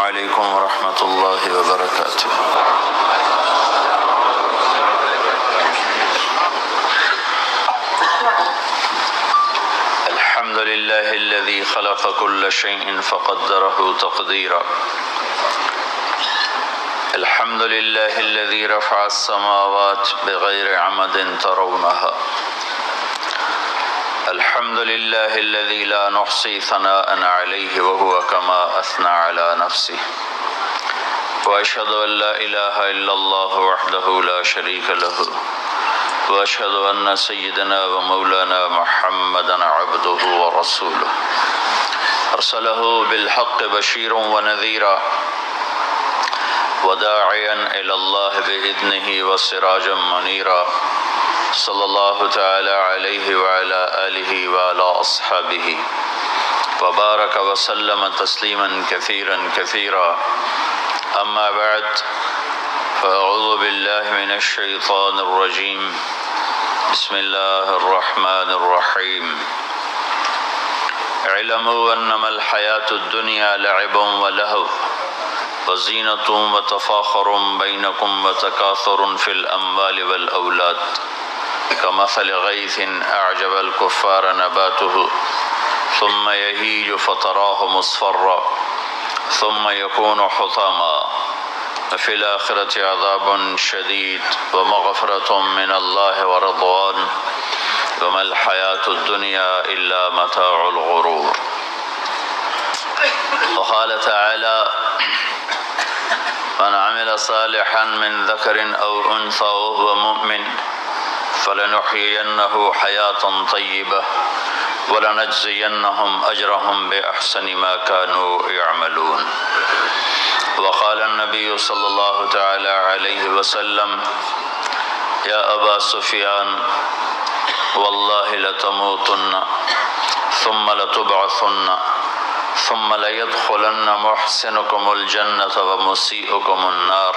علیکم ورحمۃ اللہ وبرکاتہ۔ الحمد للہ الذی خلق كل شیء فقدره تقدیرا۔ الحمد للہ الذی رفع السماوات بغیر عمد ترونها۔ الحمد للہ الذی لا نحصی ثناء علیہ وهو كما اثنى على نفسه۔ واشهد ان لا الہ الا اللہ وحدہ لا شریک له۔ واشهد ان سیدنا ومولانا محمدا عبدہ ورسولہ ارسلہ بالحق بشیرا ونذیرا وداعیا الی اللہ بإذنہ وسراجا منیرا۔ صلی اللہ تعالی علیہ وعلی آلہ وعلی اصحابہ وبارک وسلم تسلیما کثیرا کثیرا۔ اما بعد فاعوذ باللہ من الشیطان الرجیم۔ بسم اللہ الرحمن الرحیم۔ اعلموا انما الحیاة الدنیا لعب ولہو وزینۃ وتفاخر بینکم وتکاثر فی الاموال والاولاد كمثل غيث أعجب الكفار نباته ثم يهيج فتراه مصفرا ثم يكون حطاما وفي الآخرة عذاب شديد ومغفرة من الله ورضوان وما الحياة الدنيا إلا متاع الغرور۔ وقال تعالى: من عمل صالحا من ذكر أو أنثى وهو مؤمن فلنحيينه حياة طيبة ولنجزينهم أجرهم بأحسن ما كانوا يعملون۔ وقال النبي صلى الله تعالى عليه وسلم: يا أبا سفيان والله لتموتن ثم لتبعثن ثم ليدخلن محسنكم الجنة ومسيئكم النار۔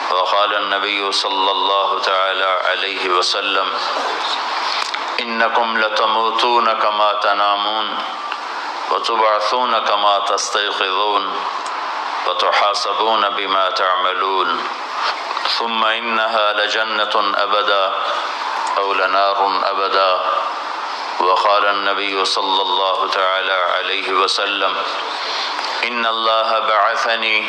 وقال النبي صلى الله تعالى عليه وسلم: إنكم لتموتون كما تنامون وتبعثون كما تستيقظون وتحاسبون بما تعملون ثم إنها لجنة أبدا أو لنار أبدا۔ وقال النبي صلى الله تعالى عليه وسلم: إن الله بعثني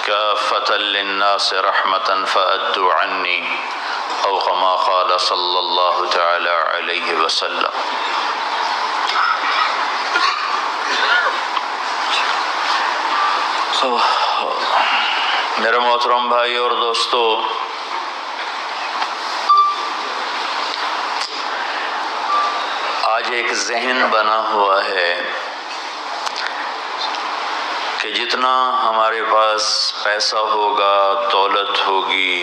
كافة للناس رحمة فأدوا عني أو كما قال صلى الله تعالى عليه وسلم۔ میرے محترم بھائی اور دوستو، آج ایک ذہن بنا ہوا ہے کہ جتنا ہمارے پاس پیسہ ہوگا، دولت ہوگی،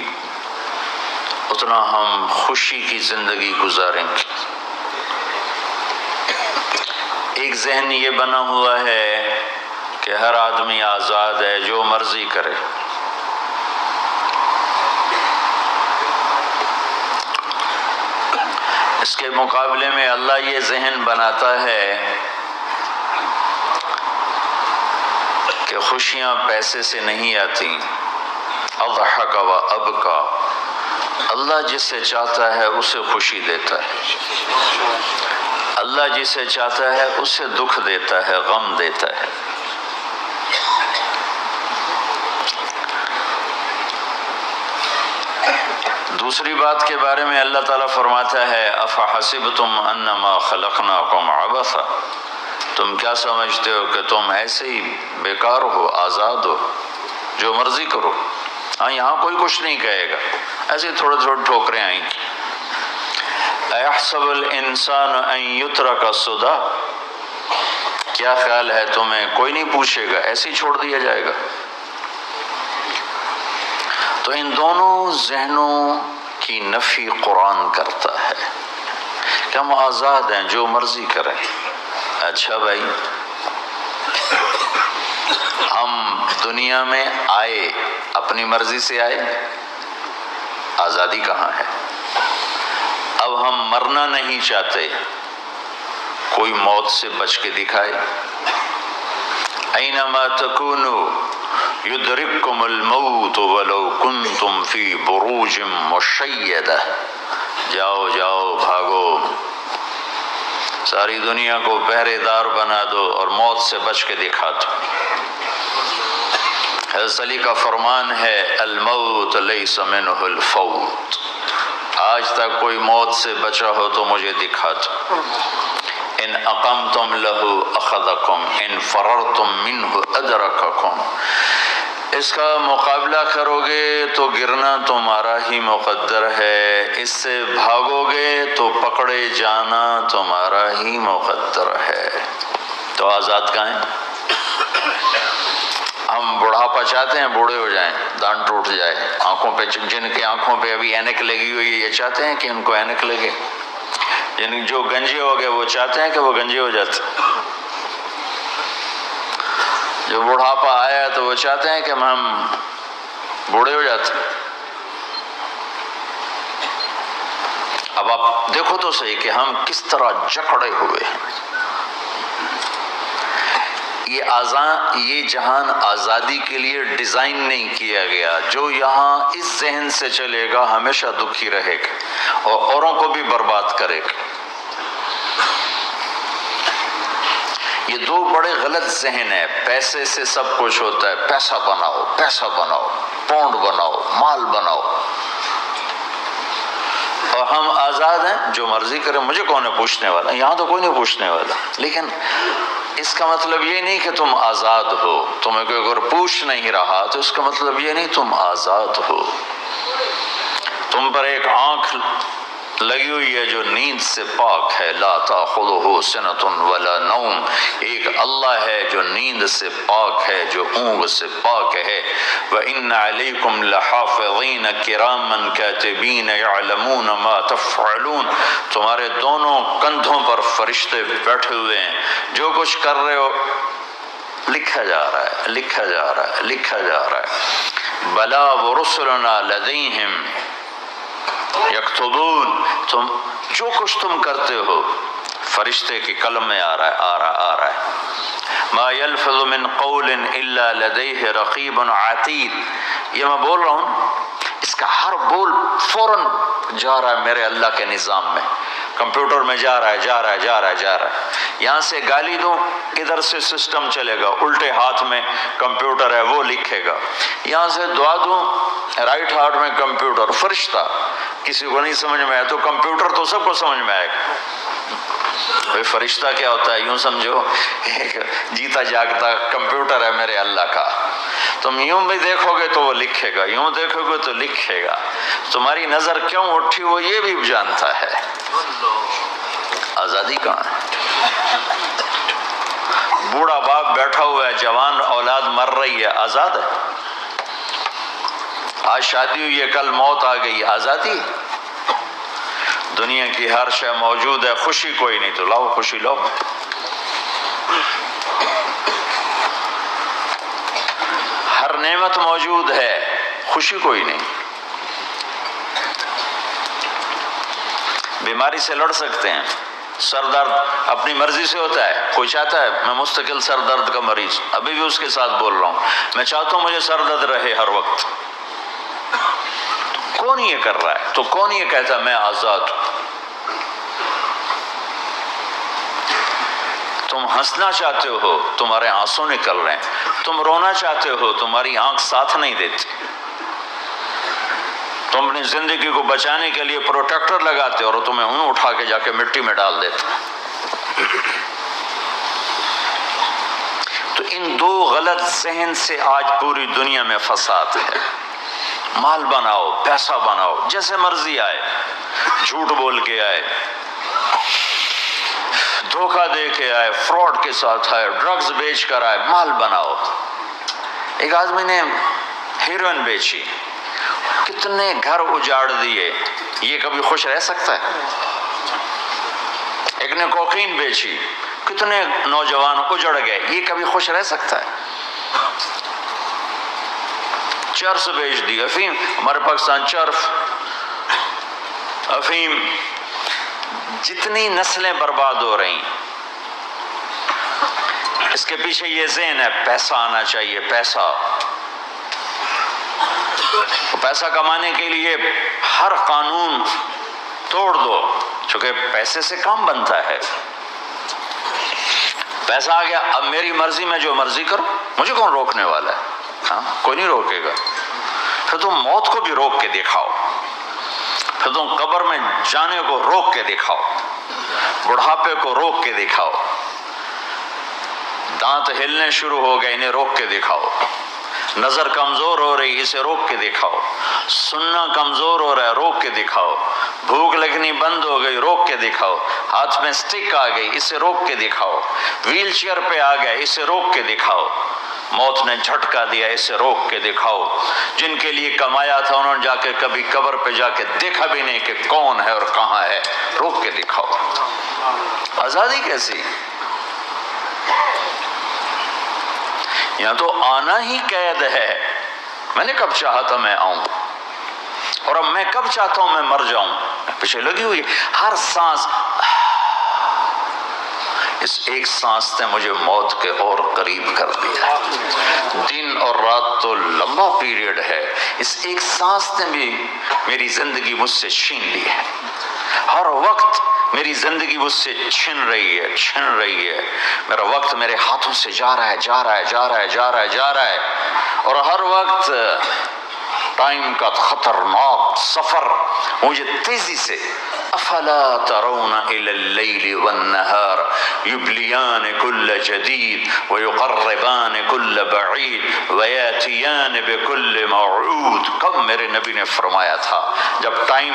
اتنا ہم خوشی کی زندگی گزاریں گے۔ ایک ذہن یہ بنا ہوا ہے کہ ہر آدمی آزاد ہے، جو مرضی کرے۔ اس کے مقابلے میں اللہ یہ ذہن بناتا ہے کہ خوشیاں پیسے سے نہیں آتی۔ اضحک و ابکا، اللہ جسے چاہتا ہے اسے خوشی دیتا ہے، اللہ جسے چاہتا ہے اسے دکھ دیتا ہے، غم دیتا ہے۔ دوسری بات کے بارے میں اللہ تعالیٰ فرماتا ہے: افحسبتم انما خلقناکم عبثا، تم کیا سمجھتے ہو کہ تم ایسے ہی بیکار ہو، آزاد ہو، جو مرضی کرو؟ ہاں، یہاں کوئی کچھ نہیں کہے گا، ایسے تھوڑے تھوڑے ٹھوکریں آئیں گی۔ ایحسب الانسان ان یترک سدی، کیا خیال ہے تمہیں کوئی نہیں پوچھے گا، ایسے ہی چھوڑ دیا جائے گا؟ تو ان دونوں ذہنوں کی نفی قرآن کرتا ہے کہ ہم آزاد ہیں، جو مرضی کریں۔ اچھا بھائی، ہم دنیا میں آئے اپنی مرضی سے آئے، آزادی کہاں ہے؟ اب ہم مرنا نہیں چاہتے، کوئی موت سے بچ کے دکھائے۔ اینما تکونوا یدرککم الموت ولو کنتم فی بروج مشیدہ، جاؤ جاؤ بھاگو، ساری دنیا کو پہرے دار بنا دو اور موت سے بچ کے دکھا دو۔ حضرت علی کا فرمان ہے الموت لیس منہ الفوت، آج تک کوئی موت سے بچا ہو تو مجھے دکھا دو۔ ان اقمتم لہ اخذکم ان فررتم منہ ادرککم، اس کا مقابلہ کرو گے تو گرنا تمہارا ہی مقدر ہے، اس سے بھاگو گے تو پکڑے جانا تمہارا ہی مقدر ہے۔ تو آزاد کہاں ہیں؟ ہم بڑھاپا چاہتے ہیں بوڑھے ہو جائیں، دانت ٹوٹ جائے، آنکھوں پہ، جن کی آنکھوں پہ ابھی اینک لگی ہوئی ہے یہ چاہتے ہیں کہ ان کو اینک لگے، جن جو گنجے ہو گئے وہ چاہتے ہیں کہ وہ گنجے ہو جاتے، جو بڑھاپا آیا تو وہ چاہتے ہیں کہ ہم بوڑھے ہو جاتے۔ اب آپ دیکھو تو صحیح کہ ہم کس طرح جکڑے ہوئے ہیں۔ یہ جہان آزادی کے لیے ڈیزائن نہیں کیا گیا، جو یہاں اس ذہن سے چلے گا ہمیشہ دکھی رہے گا اور اوروں کو بھی برباد کرے گا۔ یہ دو بڑے غلط ذہن ہیں، پیسے سے سب کچھ ہوتا ہے، پیسہ بناؤ، پیسہ بناؤ، پاؤنڈ بناؤ، مال بناؤ، اور ہم آزاد ہیں، جو مرضی کریں، مجھے کون ہے پوچھنے والا، یہاں تو کوئی نہیں پوچھنے والا۔ لیکن اس کا مطلب یہ نہیں کہ تم آزاد ہو، تمہیں کوئی اگر پوچھ نہیں رہا تو اس کا مطلب یہ نہیں تم آزاد ہو۔ تم پر ایک آنکھ لگی ہوئی ہے جو نیند سے پاک ہے، لا تأخذہ سنۃ ولا نوم، ایک اللہ ہے جو نیند سے پاک ہے، جو اونگ سے پاک ہے۔ وَإِنَّ عَلَيْكُمْ لَحَافِظِينَ كِرَامًا كَاتِبِينَ يَعْلَمُونَ مَا تَفْعَلُونَ، تمہارے دونوں کندھوں پر فرشتے بیٹھے ہوئے ہیں، جو کچھ کر رہے ہو لکھا جا رہا ہے، لکھا جا رہا ہے، لکھا جا رہا ہے۔ بَلَا وَرُسُلُنَا لَدَيْهِمْ یکتبون، تم جو کچھ تم کرتے ہو فرشتے کی قلم میں آ رہا ہے۔ ما یلفظ من قول الا لدیہ رقیب عتید، یہ میں بول رہا ہوں، اس کا ہر بول فوراً جا رہا ہے میرے اللہ کے نظام میں، کمپیوٹر میں جا رہا ہے، جا رہا ہے، جا رہا ہے، جا رہا ہے۔ یہاں سے گالی دوں ادھر سے سسٹم چلے گا، الٹے ہاتھ میں کمپیوٹر ہے وہ لکھے گا، یہاں سے دعا دوں رائٹ ہاتھ میں کمپیوٹر، فرشتہ کسی کو نہیں سمجھ میں آیا تو کمپیوٹر تو سب کو سمجھ میں آئے گا۔ فرشتہ کیا ہوتا ہے؟ یوں سمجھو ایک جیتا جاگتا کمپیوٹر ہے میرے اللہ کا، تم یوں بھی دیکھو گے تو وہ لکھے گا، یوں دیکھو گے تو لکھے گا، تمہاری نظر کیوں اٹھی وہ یہ بھی جانتا ہے۔ آزادی کہاں ہے؟ بوڑھا باپ بیٹھا ہوا ہے، جوان اولاد مر رہی ہے، آزاد ہے؟ آج شادی ہوئی ہے کل موت آ گئی، آزادی؟ دنیا کی ہر شے موجود ہے، خوشی کوئی نہیں تو لاؤ خوشی لاؤ۔ ہر نعمت موجود ہے، خوشی کوئی نہیں۔ بیماری سے لڑ سکتے ہیں، سر درد اپنی مرضی سے ہوتا ہے، کوئی چاہتا ہے میں مستقل سر درد کا مریض، ابھی بھی اس کے ساتھ بول رہا ہوں، میں چاہتا ہوں مجھے سر درد رہے ہر وقت، کون یہ کر رہا ہے؟ تو کون یہ کہتا ہے میں آزاد ہوں؟ تم ہنسنا چاہتے ہو تمہارے آنسو نکل رہے ہیں، تم رونا چاہتے ہو تمہاری آنکھ ساتھ نہیں دیتی، تم اپنی زندگی کو بچانے کے لیے پروٹیکٹر لگاتے اور تمہیں اون اٹھا کے جا کے مٹی میں ڈال دیتے۔ تو ان دو غلط ذہن سے آج پوری دنیا میں فساد ہے۔ مال بناؤ، پیسہ بناؤ، جیسے مرضی آئے، جھوٹ بول کے آئے، دھوکہ دے کے آئے، فراڈ کے ساتھ آئے، ڈرگز بیچ کر آئے، مال بناؤ۔ ایک آدمی نے ہیروئن بیچی، کتنے گھر اجاڑ دیے، یہ کبھی خوش رہ سکتا ہے؟ ایک نے کوکین بیچی، کتنے نوجوان اجڑ گئے، یہ کبھی خوش رہ سکتا ہے؟ چرس بیچ دی، افیم، ہمارے پاکستان چرس، افیم، جتنی نسلیں برباد ہو رہی، اس کے پیچھے یہ ذہن ہے پیسہ آنا چاہیے، پیسہ، تو پیسہ کمانے کے لیے ہر قانون توڑ دو، چونکہ پیسے سے کام بنتا ہے۔ پیسہ آ گیا، اب میری مرضی میں جو مرضی کرو، مجھے کون روکنے والا ہے؟ ہاں، کوئی نہیں روکے گا۔ پھر تم موت کو بھی روک کے دکھاؤ، پھر تم قبر میں جانے کو روک کے دکھاؤ، بڑھاپے کو روک کے دکھاؤ، دانت ہلنے شروع ہو گئے انہیں روک کے دکھاؤ، نظر کمزور ہو رہی اسے روک کے دکھاؤ، سننا کمزور ہو رہا ہے روک کے دکھاؤ، بھوک لگنی بند ہو گئی روک کے دکھاؤ، ہاتھ میں سٹک آ گئی اسے روک کے دکھاؤ، ویل چیئر پہ آ گئے اسے روک کے دکھاؤ، موت نے جھٹکا دیا اسے روک کے دکھاؤ۔ جن کے لیے کمایا تھا انہوں نے جا کے کبھی قبر پہ جا کے دیکھا بھی نہیں کہ کون ہے اور کہاں ہے، روک کے دکھاؤ۔ آزادی کیسی؟ یہاں تو آنا ہی قید ہے۔ میں نے کب چاہا تھا میں آؤں، اور اب میں کب چاہتا ہوں میں مر جاؤں، پیچھے لگی ہوئی ہر سانس۔ اس ایک سانس نے مجھے موت کے اور قریب کر دیا ہے۔ دن اور رات تو لمبا پیریڈ ہے، اس ایک سانس نے بھی میری زندگی مجھ سے چھین لی ہے۔ ہر وقت میری زندگی مجھ سے چھن رہی ہے، میرا وقت میرے ہاتھوں سے جا رہا ہے، اور ہر وقت ٹائم کا خطرناک سفر مجھے تیزی سے افلا ترون الى اللیل والنہار یبلیان کل جدید ویقربان کل بعید ویاتیان بکل موعود۔ کب میرے نبی نے فرمایا تھا؟ جب ٹائم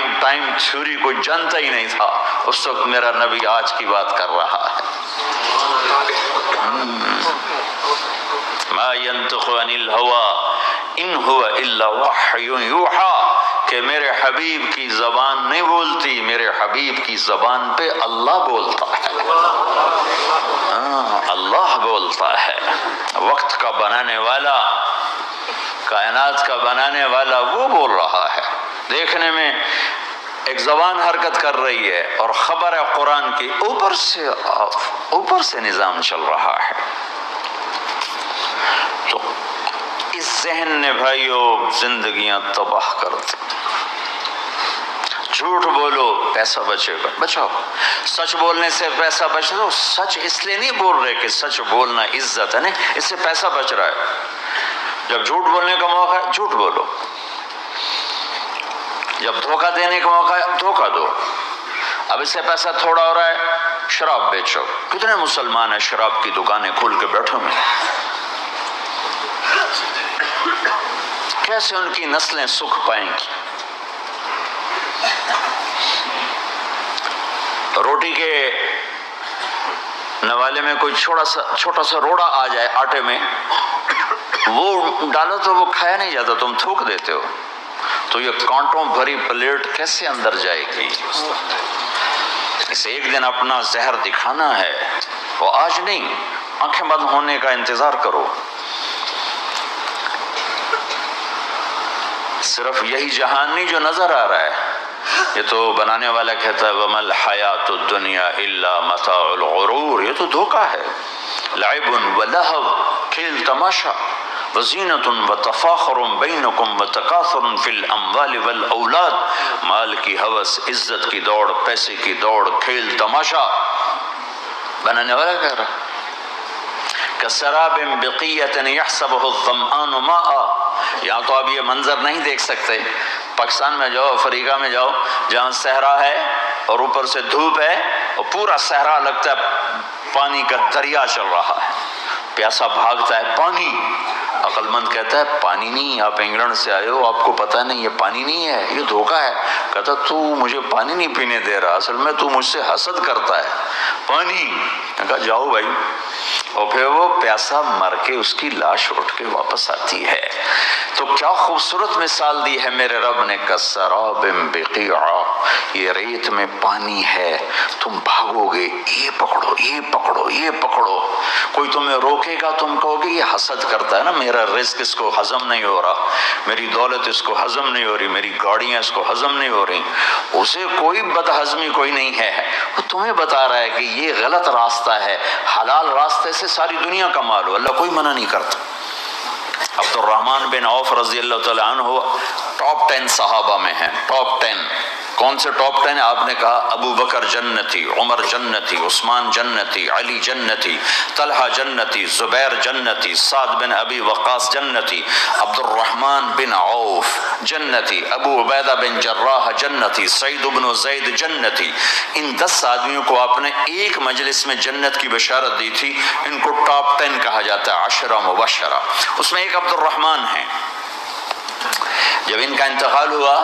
تھیوری کو جانتا ہی نہیں تھا، اس وقت میرا نبی آج کی بات کر رہا ہے۔ ما ينطق عن الهوى ان هو الا وحی یوحی، کہ میرے حبیب کی زبان نہیں بولتی، میرے حبیب کی زبان پہ اللہ بولتا ہے۔ اللہ بولتا ہے۔ وقت کا بنانے والا، کائنات کا بنانے والا وہ بول رہا ہے۔ دیکھنے میں ایک زبان حرکت کر رہی ہے اور خبر ہے قرآن کی، اوپر سے نظام چل رہا ہے۔ تو اس ذہن نے بھائیو زندگیاں تباہ کر دی۔ جھوٹ بولو پیسہ بچے گا، بچاؤ۔ سچ بولنے سے پیسہ بچ رہا، سچ اس لیے نہیں بول رہے کہ سچ بولنا عزت ہے، نہیں، اس سے پیسہ بچ رہا ہے۔ جب جھوٹ بولنے کا موقع ہے جھوٹ بولو، جب دھوکہ دینے کا موقع ہے دھوکہ دو۔ اب اس سے پیسہ تھوڑا ہو رہا ہے، شراب بیچو۔ کتنے مسلمان ہیں شراب کی دکانیں کھول کے بیٹھے ہوئے ہیں، کیسے ان کی نسلیں سکھ پائیں گی؟ روٹی کے نوالے میں کوئی چھوٹا سا روڑا آ جائے آٹے میں، وہ ڈالو تو وہ کھایا نہیں جاتا، تم تھوک دیتے ہو، تو یہ کانٹوں بھری پلیٹ کیسے اندر جائے گی؟ اسے ایک دن اپنا زہر دکھانا ہے، وہ آج نہیں، آنکھیں بند ہونے کا انتظار کرو۔ صرف یہی جہان نہیں جو نظر آ رہا ہے، یہ تو بنانے والا کہتا ہے وَمَا الْحَيَاةُ الدُّنْيَا إِلَّا مَتَاعُ الْغُرُورِ، یہ تو دھوکہ ہے۔ لَعِبٌ وَلَهْوٌ، کھیل تماشا، وَزِينَةٌ وَتَفَاخُرٌ بَيْنَكُمْ وَتَكَاثُرٌ فِي الْأَمْوَالِ وَالْأَوْلَادِ، مال کی ہوس، عزت کی دوڑ، پیسے کی دوڑ، کھیل تماشا۔ بنانے والا کہہ رہا كَسَرَابٍ بِقِيَّةٍ يَحْسَبُهُ الظَّمْآنُ مَاءً، یہاں تو آپ یہ منظر نہیں دیکھ سکتے۔ پاکستان میں جاؤ، افریقہ میں جاؤ، جہاں صحرا ہے اور اوپر سے دھوپ ہے اور پورا صحرا لگتا ہے پانی کا دریا چل رہا ہے، پیاسا بھاگتا ہے پانی۔ عقل مند کہتا ہے پانی نہیں، آپ انگلینڈ سے آئے ہو، آپ کو پتہ نہیں یہ پانی نہیں ہے، یہ دھوکہ ہے۔ کہتا تو مجھے پانی نہیں پینے دے رہا، اصل میں تو مجھ سے حسد کرتا ہے، پانی۔ میں کہا جاؤ بھائی، اور پھر وہ پیاسا مر کے اس کی لاش اٹھ کے واپس آتی ہے۔ تو کیا خوبصورت مثال دی ہے میرے رب نے، کسراب بقیعہ، یہ ریت میں پانی ہے، تم بھاگو گے، یہ پکڑو یہ پکڑو یہ پکڑو، کوئی تمہیں روکے گا، تم کہو گے یہ حسد کرتا ہے نا، میرا رزق اس کو ہضم نہیں ہو رہا، میری دولت اس کو ہضم نہیں ہو رہی، میری گاڑیاں اس کو ہضم نہیں ہو رہی۔ اسے کوئی بد ہضمی کوئی نہیں ہے، وہ تمہیں بتا رہا ہے کہ یہ غلط راستہ ہے، حلال راستے سے ساری دنیا کا مال ہو، اللہ کوئی منع نہیں کرتا۔ عبد الرحمن بن عوف رضی اللہ تعالیٰ عنہ ٹاپ 10 صحابہ میں ہیں، ٹاپ 10۔ کون سے ٹاپ 10؟ آپ نے کہا ابو بکر جنتی، عمر جنتی، عثمان جنتی، علی جنتی، طلحہ جنتی، زبیر جنتی، سعد بن ابی وقاص جنتی، عبد الرحمن بن عوف جنتی، ابو عبیدہ بن جراح جنتی، سعید بن زید جنتی۔ ان 10 آدمیوں کو آپ نے ایک مجلس میں جنت کی بشارت دی تھی، ان کو ٹاپ 10 کہا جاتا ہے، 10 مبشرہ۔ اس میں ایک عبد الرحمن ہے۔ جب ان کا انتقال ہوا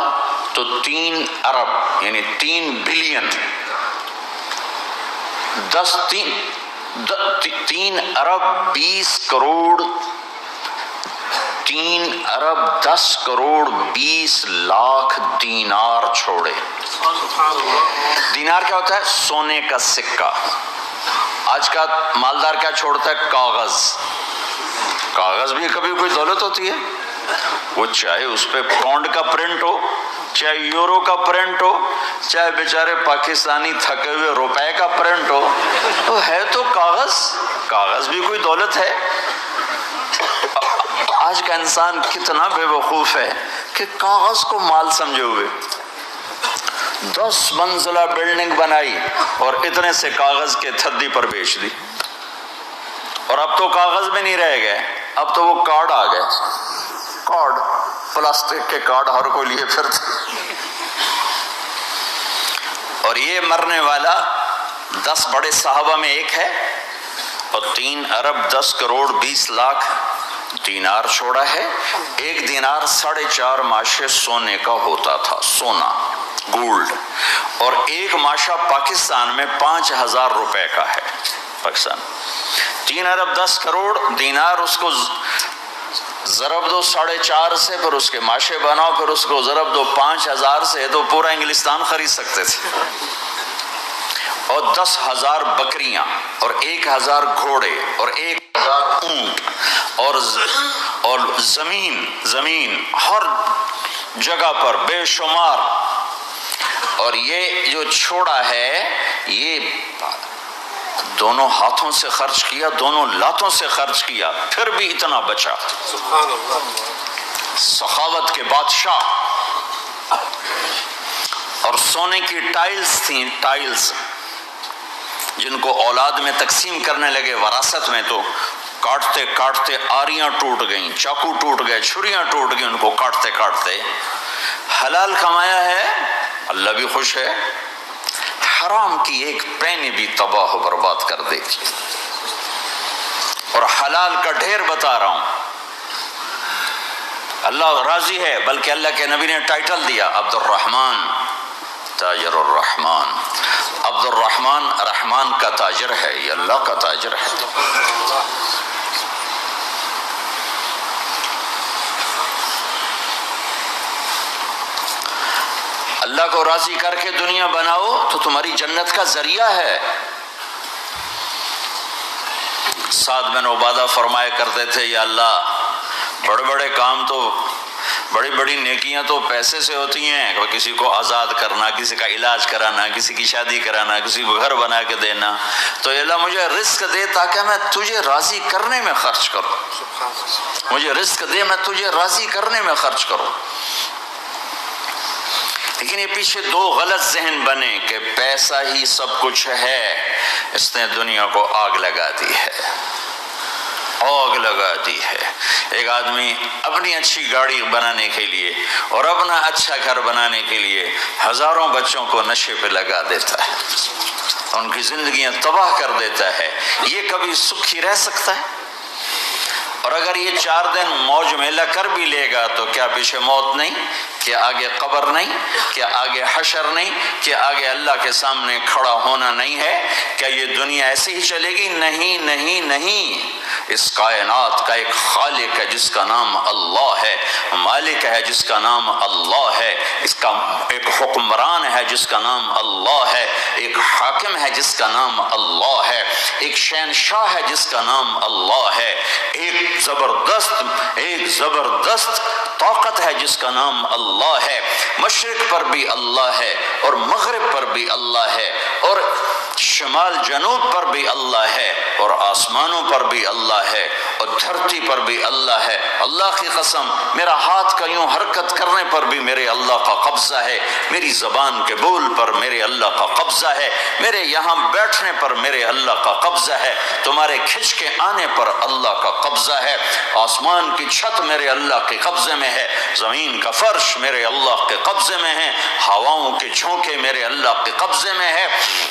تو 3 ارب یعنی 3 بلین 3 ارب 20 کروڑ 3 ارب 10 کروڑ 20 لاکھ دینار چھوڑے۔ دینار کیا ہوتا ہے؟ سونے کا سکہ۔ آج کا مالدار کیا چھوڑتا ہے؟ کاغذ۔ کاغذ بھی کبھی کوئی دولت ہوتی ہے، وہ چاہے اس پہ پاؤنڈ کا پرنٹ ہو، چاہے یورو کا پرنٹ ہو، چاہے بیچارے پاکستانی تھکے ہوئے روپے کا پرنٹ ہو، تو ہے تو کاغذ۔ کاغذ بھی کوئی دولت ہے۔ آج کا انسان کتنا بے وقوف ہے کہ کاغذ کو مال سمجھے ہوئے 10 منزلہ بلڈنگ بنائی اور اتنے سے کاغذ کے تھدی پر بیچ دی۔ اور اب تو کاغذ میں نہیں رہ گئے، اب تو وہ کارڈ آ گئے، کارڈ، پلاسٹک کے کارڈ ہر کوئی لیے پھرتے۔ اور یہ مرنے والا 10 بڑے صحابہ میں ایک ہے، اور 3 ارب 10 کروڑ 20 لاکھ دینار چھوڑا ہے۔ ایک دینار 4.5 ماشے سونے کا ہوتا تھا، سونا، گولڈ۔ اور ایک ماشا پاکستان میں 5000 روپے کا ہے، پاکستان۔ 3 ارب 10 کروڑ دینار، اس کو ضرب دو 4.5 سے، پھر اس کے ماشے بناؤ، پھر اس کو ضرب دو 5000 سے، تو پورا انگلستان خرید سکتے تھے۔ اور 10,000 بکریاں، اور 1,000 گھوڑے، اور 1,000 اونٹ، اور زمین ہر جگہ پر بے شمار۔ اور یہ جو چھوڑا ہے، یہ دونوں ہاتھوں سے خرچ کیا، دونوں لاتوں سے خرچ کیا، پھر بھی اتنا بچا۔ سبحان اللہ، سخاوت کے بادشاہ۔ اور سونے کی ٹائلز تھیں، ٹائلز جن کو اولاد میں تقسیم کرنے لگے وراثت میں، تو کاٹتے کاٹتے آریاں ٹوٹ گئیں، چاقو ٹوٹ گئے، چھریاں ٹوٹ گئیں، ان کو کاٹتے کاٹتے۔ حلال کمایا ہے، اللہ بھی خوش ہے، حرام کی ایک پینی بھی تباہ و برباد کر دے گی۔ اور حلال کا ڈھیر بتا رہا ہوں، اللہ راضی ہے، بلکہ اللہ کے نبی نے ٹائٹل دیا عبد الرحمن تاجر الرحمن۔ عبد الرحمن رحمان کا تاجر ہے، یہ اللہ کا تاجر ہے۔ اللہ کو راضی کر کے دنیا بناؤ تو تمہاری جنت کا ذریعہ ہے۔ سعد بن عبادہ فرمایا کرتے تھے، یا اللہ بڑے بڑے کام تو، بڑی بڑی نیکیاں تو پیسے سے ہوتی ہیں، کسی کو آزاد کرنا، کسی کا علاج کرانا، کسی کی شادی کرانا، کسی کو گھر بنا کے دینا، تو اللہ مجھے رزق دے تاکہ میں تجھے راضی کرنے میں خرچ کروں، مجھے رزق دے میں تجھے راضی کرنے میں خرچ کروں۔ لیکن یہ پیچھے 2 غلط ذہن بنے کہ پیسہ ہی سب کچھ ہے، اس نے دنیا کو آگ لگا دی ہے، آگ لگا دی ہے۔ ایک آدمی اپنی اچھی گاڑی بنانے کے لیے اور اپنا اچھا گھر بنانے کے لیے ہزاروں بچوں کو نشے پہ لگا دیتا ہے، ان کی زندگیاں تباہ کر دیتا ہے۔ یہ کبھی سکھی رہ سکتا ہے؟ اور اگر یہ 4 دن موج میلہ کر بھی لے گا تو کیا پیچھے موت نہیں؟ کیا آگے قبر نہیں؟ کیا آگے حشر نہیں؟ کیا آگے اللہ کے سامنے کھڑا ہونا نہیں ہے؟ کیا یہ دنیا ایسے ہی چلے گی؟ نہیں نہیں نہیں، اس کائنات کا ایک خالق ہے جس کا نام اللہ ہے، مالک ہے جس کا نام اللہ ہے، اس کا ایک حکمران ہے جس کا نام اللہ ہے، ایک حاکم ہے جس کا نام اللہ ہے، ایک شہنشاہ ہے جس کا نام اللہ ہے، ایک زبردست طاقت ہے جس کا نام اللہ ہے۔ مشرق پر بھی اللہ ہے اور مغرب پر بھی اللہ ہے، اور شمال جنوب پر بھی اللہ ہے، اور آسمانوں پر بھی اللہ ہے، اور دھرتی پر بھی اللہ ہے۔ اللہ کی قسم، میرا ہاتھ کا یوں حرکت کرنے پر بھی میرے اللہ کا قبضہ ہے، میری زبان کے بول پر میرے اللہ کا قبضہ ہے، میرے یہاں بیٹھنے پر میرے اللہ کا قبضہ ہے، تمہارے کھچ کے آنے پر اللہ کا قبضہ ہے۔ آسمان کی چھت میرے اللہ کے قبضے میں ہے، زمین کا فرش میرے اللہ کے قبضے میں ہے، ہواؤں کے جھونکے میرے اللہ کے قبضے میں ہے،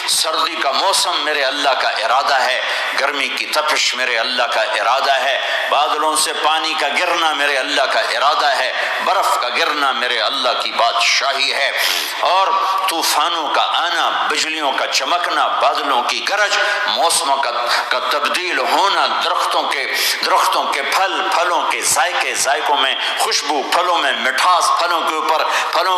سردی کا موسم میرے اللہ کا ارادہ ہے، گرمی کی تپش میرے اللہ کا ارادہ ہے، بادلوں سے پانی کا گرنا میرے اللہ کا ارادہ ہے، برف کا گرنا میرے اللہ کی بادشاہی ہے، اور طوفانوں کا آنا، بجلیوں کا چمکنا، بادلوں کی گرج، موسموں کا تبدیل ہونا، درختوں کے پھلوں کے ذائقوں میں خوشبو، پھلوں میں مٹھاس، پھلوں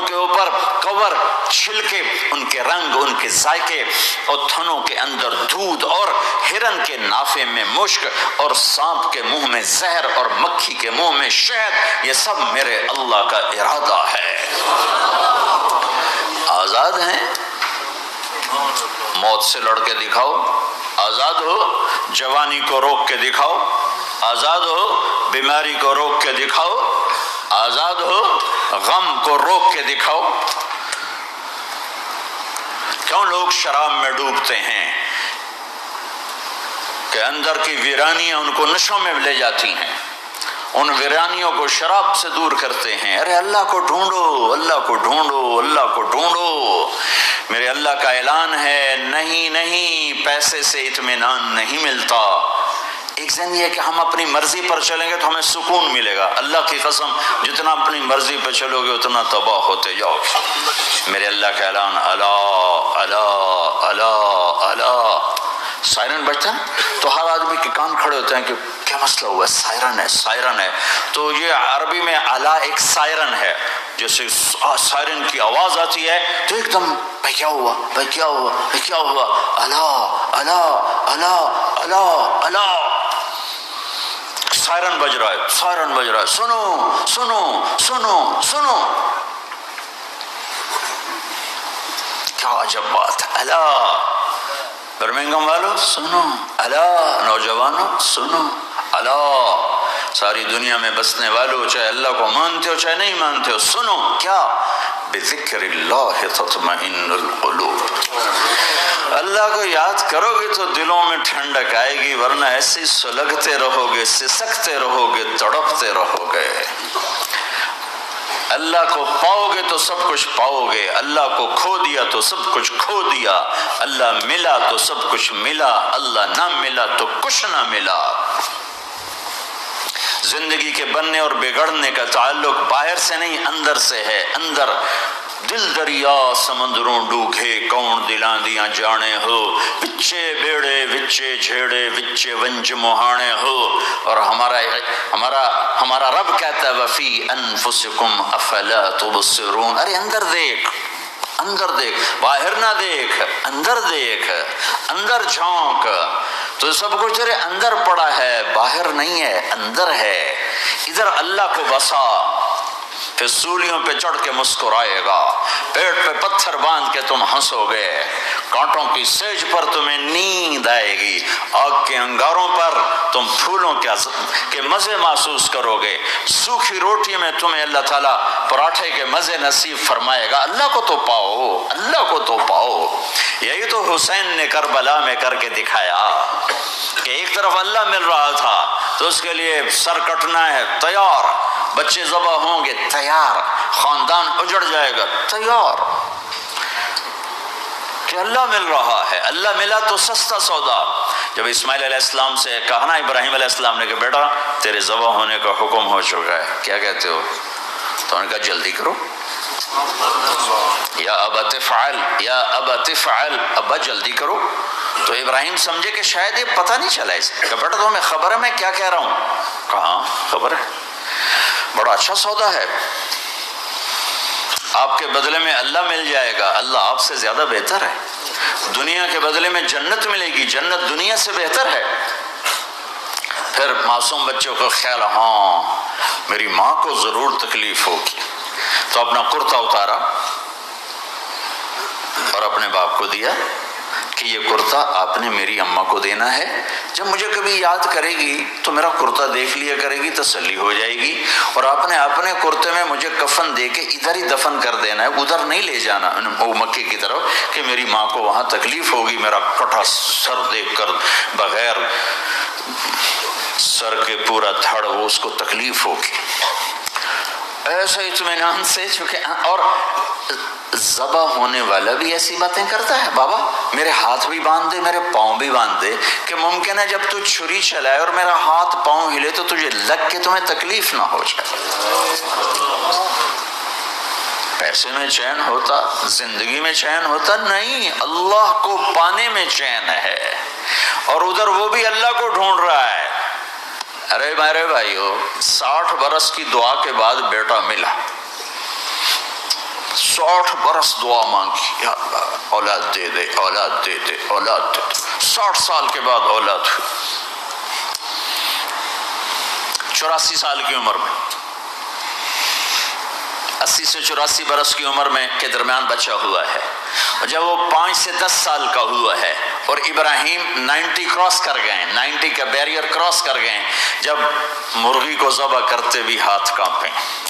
کے اوپر کور، چھلکے، ان کے رنگ، ان کے ذائقے، اور تھنوں کے اندر دودھ، اور ہرن کے نافے میں مشک، اور سانپ کے منہ میں زہر، اور مکھی کے منہ میں شہد، یہ سب میرے اللہ کا ارادہ ہے۔ آزاد ہیں؟ موت سے لڑ کے دکھاؤ، آزاد ہو؟ جوانی کو روک کے دکھاؤ، آزاد ہو؟ بیماری کو روک کے دکھاؤ، آزاد ہو؟ غم کو روک کے دکھاؤ۔ کیوں لوگ شراب میں ڈوبتے ہیں؟ کہ اندر کی ویرانیاں ان کو نشوں میں لے جاتی ہیں، ان ویرانیوں کو شراب سے دور کرتے ہیں۔ ارے اللہ کو ڈھونڈو، اللہ کو ڈھونڈو، اللہ کو ڈھونڈو۔ میرے اللہ کا اعلان ہے، نہیں، پیسے سے اطمینان نہیں ملتا۔ ایک ذہن یہ ہے کہ ہم اپنی مرضی پر چلیں گے تو ہمیں سکون ملے گا۔ اللہ کی قسم، جتنا اپنی مرضی پر چلو گے اتنا تباہ ہوتے جاؤ۔ میرے اللہ کا اعلان، اللہ اللہ اللہ اللہ۔ سائرن بجتا ہے تو ہر آدمی کے کان کھڑے ہوتے ہیں کہ کیا مسئلہ ہوا ہے؟ سائرن ہے۔ تو یہ عربی میں اعلیٰ ایک سائرن ہے، جیسے سائرن کی آواز آتی ہے تو ایک دم بھائی کیا ہوا، بھائی کیا ہوا، بھائی کیا ہوا؟ اللہ اللہ اللہ اللہ اللہ، سائرن بج رہا ہے، سائرن بج رہا ہے، سنو سنو سنو سنو۔ کیا عجب بات ہے۔ اللہ برمنگم والو سنو، اللہ نوجوانوں سنو، اللہ ساری دنیا میں بسنے والوں، چاہے اللہ کو مانتے ہو چاہے نہیں مانتے ہو، سنو۔ کیا؟ بذکر اللہ تطمئن القلوب، اللہ کو یاد کرو گے تو دلوں میں ٹھنڈک آئے گی، ورنہ ایسے سلگتے رہو گے، سسکتے رہو گے، تڑپتے رہو گے۔ اللہ کو پاؤ گے تو سب کچھ پاؤ گے، اللہ کو کھو دیا تو سب کچھ کھو دیا، اللہ ملا تو سب کچھ ملا، اللہ نہ ملا تو کچھ نہ ملا۔ زندگی کے بننے اور بگڑنے کا تعلق باہر سے نہیں اندر سے ہے۔ اندر دل دریا سمندروں ڈوکھے، کون دلاں دیاں جانے ہو، وچے بیڑے وچے جھیڑے وچے ونج مہانے ہو۔ اور ہمارا رب کہتا ہے وفی انفسکم افلا تبصرون، ارے اندر دیکھ، اندر دیکھ، باہر نہ دیکھ، اندر دیکھ، اندر جھونک، تو سب کچھ تیرے اندر پڑا ہے، باہر نہیں ہے، اندر ہے۔ ادھر اللہ کو بسا، پھر سولیوں پہ چڑھ کے مسکرائے گا، پیٹ پہ پتھر باندھ کے تم ہنسو گے، کانٹوں کی سیج پر تمہیں نیند آئے گی، آگ کے انگاروں پر تم پھولوں کے مزے محسوس کرو گے، سوکھی روٹی میں تمہیں اللہ تعالیٰ پراٹھے کے مزے نصیب فرمائے گا۔ اللہ کو تو پاؤ، اللہ کو تو پاؤ۔ یہی تو حسین نے کربلا میں کر کے دکھایا کہ ایک طرف اللہ مل رہا تھا تو اس کے لیے سر کٹنا ہے، تیار، بچے ذبح ہوں گے، تیار، خاندان اجڑ جائے گا، تیار، کہ اللہ مل رہا ہے۔ اللہ ملا تو سستا سودا۔ جب اسماعیل علیہ السلام سے کہا نا ابراہیم علیہ السلام نے کہ بیٹا تیرے ذبح ہونے کا حکم ہو چکا ہے، کیا کہتے ہو؟ تو انہوں نے کہا جلدی کرو، یا ابا تفعل، یا ابا تفعل، ابا جلدی کرو۔ تو ابراہیم سمجھے کہ شاید یہ پتہ نہیں چلا اس کا، بیٹا تمہیں خبر ہے میں کیا کہہ رہا ہوں؟ کہاں خبر ہے، بڑا اچھا سودا ہے، آپ کے بدلے میں اللہ مل جائے گا، اللہ آپ سے زیادہ بہتر ہے، دنیا کے بدلے میں جنت ملے گی، جنت دنیا سے بہتر ہے۔ پھر معصوم بچوں کا خیال، ہاں میری ماں کو ضرور تکلیف ہوگی، تو اپنا کرتا اتارا اور اپنے باپ کو دیا، کہ یہ کرتا آپ نے میری اماں کو دینا ہے، جب مجھے کبھی یاد کرے گی تو میرا کرتا دیکھ لیا کرے گی، تسلی ہو جائے گی، اور آپ نے اپنے کرتے میں مجھے کفن دے کے ادھر ہی دفن کر دینا ہے، ادھر نہیں لے جانا وہ مکے کی طرف کہ میری ماں کو وہاں تکلیف ہوگی، میرا کٹا سر دیکھ کر بغیر سر کے پورا دھڑ وہ اس کو تکلیف ہوگی۔ ایسا اطمینان سے، چونکہ اور ذبح ہونے والا بھی ایسی باتیں کرتا ہے، بابا میرے ہاتھ بھی باندھ دے، میرے پاؤں بھی باندھ دے، کہ ممکن ہے جب تو چھری چلائے اور میرا ہاتھ پاؤں ہلے تو تجھے لگ کے تمہیں تکلیف نہ ہو جائے۔ پیسے میں چین ہوتا، زندگی میں چین ہوتا نہیں، اللہ کو پانے میں چین ہے، اور ادھر وہ بھی اللہ کو ڈھونڈ رہا ہے۔ ارے میرے بھائیو، 60 برس کی دعا کے بعد بیٹا ملا، 60 برس دعا مانگی، یا اللہ اولاد دے دے، اولاد دے دے، اولاد دے دے، 60 سال کے بعد اولاد ہوئی، 84 سال کی عمر میں، 80 سے 84 برس کی عمر میں کے درمیان بچہ ہوا ہے، اور جب وہ 5 سے 10 سال کا ہوا ہے اور ابراہیم 90 کراس کر گئے، 90 کا بیریئر کراس کر گئے، جب مرغی کو ذبح کرتے بھی ہاتھ کانپے،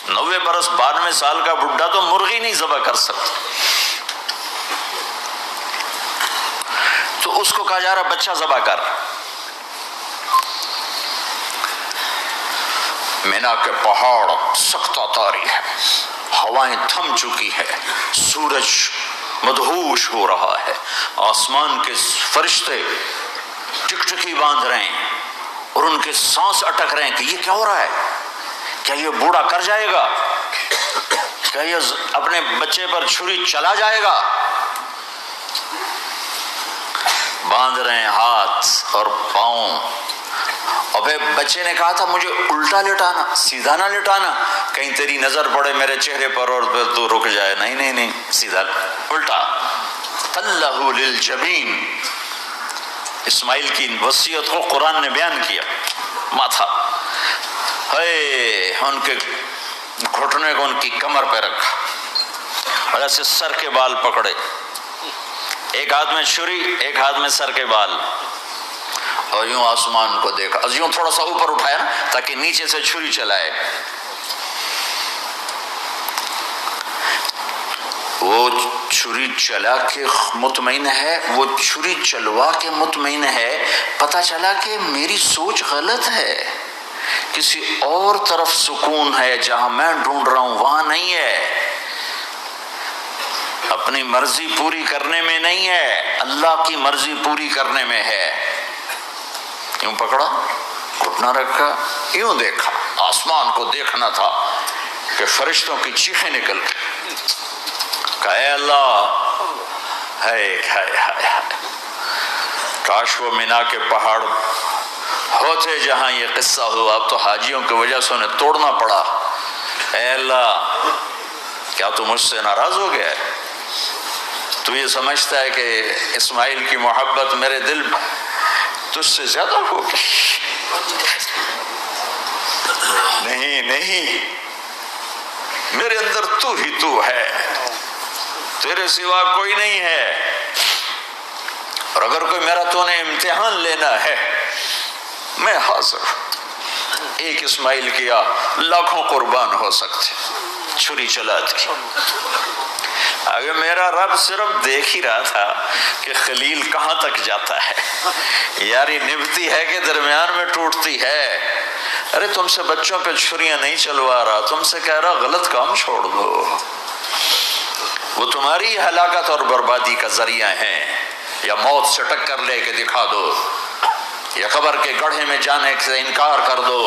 90 برس 92 سال کا بڈھا تو مرغی نہیں ذبح کر سکتا، تو اس کو کہا جا رہا بچہ ذبح کر۔ مینا کے پہاڑ سخت تاری ہے، ہوائیں تھم چکی ہے، سورج مدہوش ہو رہا ہے، آسمان کے فرشتے ٹکٹکی باندھ رہے ہیں اور ان کے سانس اٹک رہے ہیں کہ یہ کیا ہو رہا ہے، کیا یہ بوڑھا کر جائے گا، کیا یہ اپنے بچے پر چھری چلا جائے گا، باندھ رہے ہیں ہاتھ اور پاؤں۔ اور پھر بچے نے کہا تھا مجھے الٹا لٹانا، سیدھا نہ لٹانا، کہیں تیری نظر پڑے میرے چہرے پر اور پھر تو رک جائے، نہیں نہیں نہیں، سیدھا الٹا۔ طلہ للجبین، اسماعیل کی وصیت کو قرآن نے بیان کیا، ماتھا ہے ان کے گھٹنے کو ان کی کمر پہ رکھا اور ایسے سر کے بال پکڑے، ایک ہاتھ میں چھری ایک ہاتھ میں سر کے بال، اور یوں آسمان کو دیکھا، یوں تھوڑا سا اوپر اٹھایا نا تاکہ نیچے سے چھری چلائے، وہ چھری چلا کے مطمئن ہے، وہ چھری چلوا کے مطمئن ہے، پتہ چلا کہ میری سوچ غلط ہے، کسی اور طرف سکون ہے، جہاں میں ڈھونڈ رہا ہوں وہاں نہیں ہے، اپنی مرضی پوری کرنے میں نہیں ہے، اللہ کی مرضی پوری کرنے میں ہے۔ یوں پکڑا، گھٹنا رکھا، یوں دیکھا، آسمان کو دیکھنا تھا کہ فرشتوں کی چیخیں نکل گئی، کہا اے اللہ، ہائے ہائے ہائے، کاش وہ مینا کے پہاڑ ہوتے جہاں یہ قصہ ہوا، اب تو حاجیوں کی وجہ سے انہیں توڑنا پڑا، اے اللہ کیا تو مجھ سے ناراض ہو گیا ہے؟ تو یہ سمجھتا ہے کہ اسماعیل کی محبت میرے دل تجھ سے زیادہ ہوگی؟ نہیں نہیں، میرے اندر تو ہی تو ہے، تیرے سوا کوئی نہیں ہے، اور اگر کوئی میرا تو نے امتحان لینا ہے میں حاضر ہوں، ایک اسماعیل کیا لاکھوں قربان ہو سکتے، چھری چلا دی۔ اگر میرا رب صرف دیکھ ہی رہا تھا کہ خلیل کہاں تک جاتا ہے، یاری نبھتی ہے کہ درمیان میں ٹوٹتی ہے، ارے تم سے بچوں پہ چھریاں نہیں چلوا رہا، تم سے کہہ رہا غلط کام چھوڑ دو، وہ تمہاری ہلاکت اور بربادی کا ذریعہ ہیں، یا موت سے ٹکر لے کے دکھا دو، یا قبر کے گڑھے میں جانے سے انکار کر دو،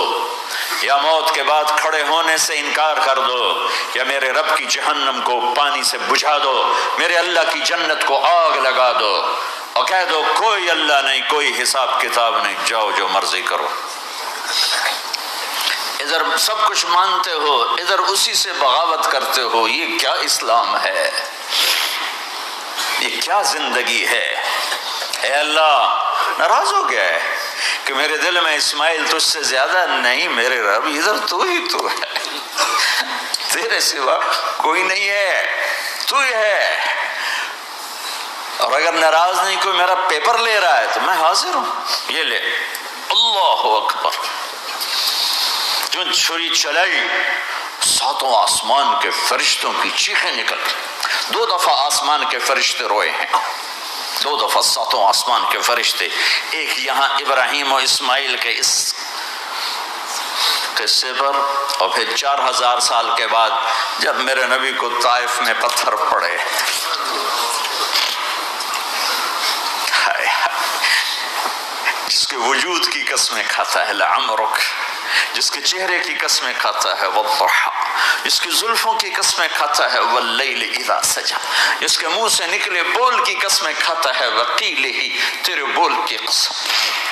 یا موت کے بعد کھڑے ہونے سے انکار کر دو، یا میرے رب کی جہنم کو پانی سے بجھا دو، میرے اللہ کی جنت کو آگ لگا دو، اور کہہ دو کوئی اللہ نہیں، کوئی حساب کتاب نہیں، جاؤ جو مرضی کرو۔ ادھر سب کچھ مانتے ہو، ادھر اسی سے بغاوت کرتے ہو، یہ کیا اسلام ہے؟ یہ کیا زندگی ہے؟ اے اللہ ناراض ہو گیا ہے کہ میرے دل میں اسماعیل تجھ سے زیادہ نہیں، میرے رب ادھر تو ہی تو ہے، تیرے سوا کوئی نہیں ہے، تو ہی ہے، اور اگر ناراض نہیں کوئی میرا پیپر لے رہا ہے تو میں حاضر ہوں، یہ لے۔ اللہ اکبر، جو چھری چلائی ساتوں آسمان کے فرشتوں کی چیخیں نکل گئی۔ 2 دفعہ آسمان کے فرشتے روئے ہیں، 2 دفعہ ساتوں آسمان کے فرشتے، ایک یہاں ابراہیم و اسماعیل کے اس قصے پر، اور پھر 4000 سال کے بعد جب میرے نبی کو طائف میں پتھر پڑے۔ جس کے وجود کی قسمیں کھاتا ہے لعمرک، جس کے چہرے کی قسمیں کھاتا ہے والضحى، جس کی زلفوں کی قسمیں کھاتا ہے واللیل اذا سجى، جس کے منہ سے نکلے بول کی قسمیں کھاتا ہے وقیلہ، تیرے بول کی قسم،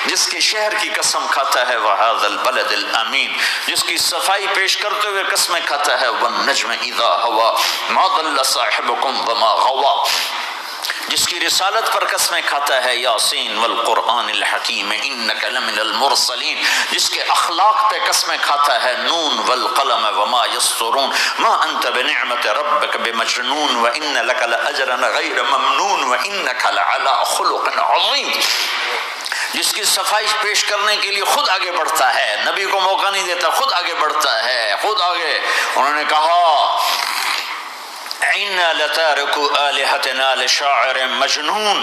جس کے شہر کی قسم کھاتا ہے وہذا البلد الامین، جس کی صفائی پیش کرتے ہوئے قسمیں کھاتا ہے والنجم اذا هوى ما ضل صاحبكم وما غوى، جس کی رسالت پر قسمیں کھاتا ہے یاسین والقرآن الحکیم انک لمن المرسلین، جس کے اخلاق پہ قسمیں کھاتا ہے نون والقلم وما یسطرون ما انت بنعمت ربک بمجنون وان لک لاجرا غیر ممنون وانک لعلی خلق عظیم، جس کی صفائی پیش کرنے کے لیے خود آگے بڑھتا ہے، نبی کو موقع نہیں دیتا، خود آگے بڑھتا ہے، خود آگے۔ انہوں نے کہا اِنَّا لَتَارِكُ آلِهَتِنَا لِشَاعِرٍ مَجْنُونَ،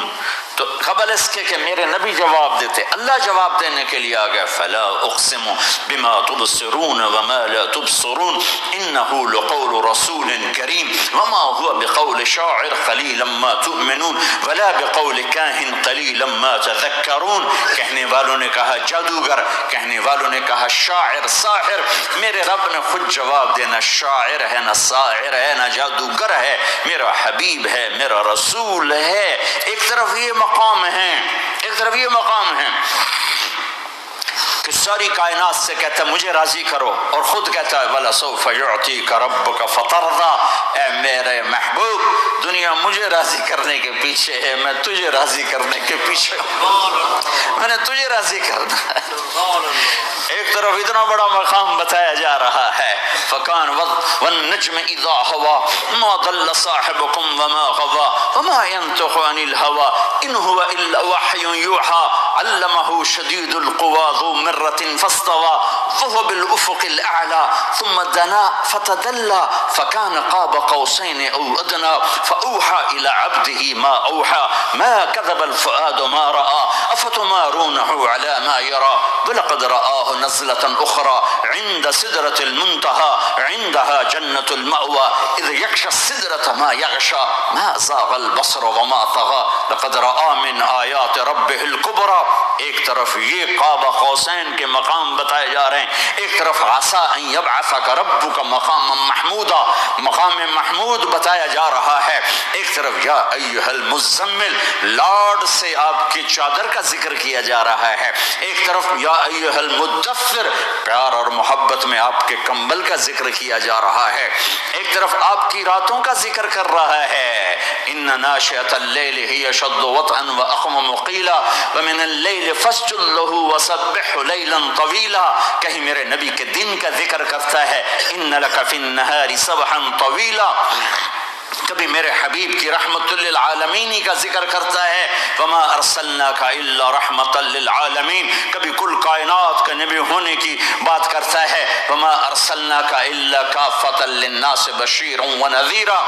تو قبل اس کے کہ میرے نبی جواب دیتے، اللہ جواب دینے کے لیے آ گیا، فَلَا أُقْسِمُ بِمَا تُبْصِرُونَ وَمَا لَا تُبْصِرُونَ إِنَّهُ لَقَوْلُ رَسُولٍ كَرِيمٍ وَمَا هُوَ بِقَوْلِ شَاعِرٍ قَلِيلًا مَا تُؤْمِنُونَ وَلَا بِقَوْلِ كَاهِنٍ قَلِيلًا مَا تَذَكَّرُونَ۔ کہنے والوں نے کہا جادوگر، کہنے والوں نے کہا شاعر، ساحر، میرے رب نے خود جواب دینا، شاعر ہے نہ ساحر ہے نہ جادوگر ہے، میرا حبیب ہے، میرا رسول ہے۔ ایک طرف یہ مقام ہے، ایک طرف یہ مقام ہے کہ ساری کائنات سے کہتا ہے مجھے راضی کرو، اور خود کہتا ہے وَلَسَوْفَ يُعْطِيكَ رَبُّكَ فَتَرْضَىٰ، اے میرے محبوب دنیا مجھے راضی کرنے کے پیچھے ہے، میں تجھے راضی کرنے کے پیچھے ہوں، میں نے تجھے راضی کرنا ہے۔ ایک طرف اتنا بڑا مقام بتایا جا رہا ہے، فَكَانَ وَالنَّجْمِ إِذَا هَوَىٰ مَا ضَلَّ صَاحِبُكُمْ وَمَا غَوَىٰ وَمَا يَنطِقُ عَنِ الْهَوَىٰ إِنْ هُوَ إِلَّا وَحْيٌ يُوحَىٰ عَلَّمَهُ شَدِيدُ الْقُوَىٰ ذُو مِرَّةٍ فَاسْتَوَىٰ وَهُوَ بِالْأُفُقِ الْأَعْلَىٰ ثُمَّ دَنَا فَتَدَلَّىٰ فَكَانَ قَابَ قَوْسَيْنِ أَوْ أَدْنَىٰ فَأَوْحَىٰ إِلَىٰ عَبْدِهِ مَا أَوْحَىٰ مَا كَذَبَ الْفُؤَادُ مَا رَأَىٰ أَفَتُمَارُونَهُ عَلَىٰ مَا يَرَىٰ وَلَقَدْ رَآهُ نَزْلَةً أُخْرَىٰ عِندَ سِدْرَةِ الْمُنتَهَىٰ عِندَهَا جَنَّةُ الْمَأْوَىٰ إِذْ يَغْشَى السِّدْرَةَ مَا يَغْشَىٰ مَا زَاغَ الْبَصَرُ وَمَا طَغَىٰ لَقَدْ رَآ مِنْ آيَاتِ رَبِّهِ الْكُبْرَىٰ۔ ایک طرف یہ قاب قوسین کے مقام بتائے جا رہے ہیں، ایک طرف عسیٰ ان یبعثک ربک مقاما محمودا، مقام محمود بتایا جا رہا ہے، ایک طرف یا ایھا المزمل، لاڈ سے آپ کی چادر کا ذکر کیا جا رہا ہے، ایک طرف یا ایھا المدثر، پیار اور محبت میں آپ کے کمبل کا ذکر کیا جا رہا ہے، ایک طرف آپ کی راتوں کا ذکر کر رہا ہے، ان ناشئۃ اللیل ہی اشد وطئا واقوم قیلا ومن اللیل فاسجد له وسبحه لیلا طویلا، کہیں میرے نبی کے دن کا ذکر کرتا ہے ان لک فی النہار سبحا طویلا، کبھی میرے حبیب کی رحمت للعالمین کا ذکر کرتا ہے وما ارسلناک الا رحمتا للعالمین، کبھی کل کائنات کا نبی ہونے کی بات کرتا ہے وما ارسلناک الا کافۃ للناس بشیرا ونذیرا،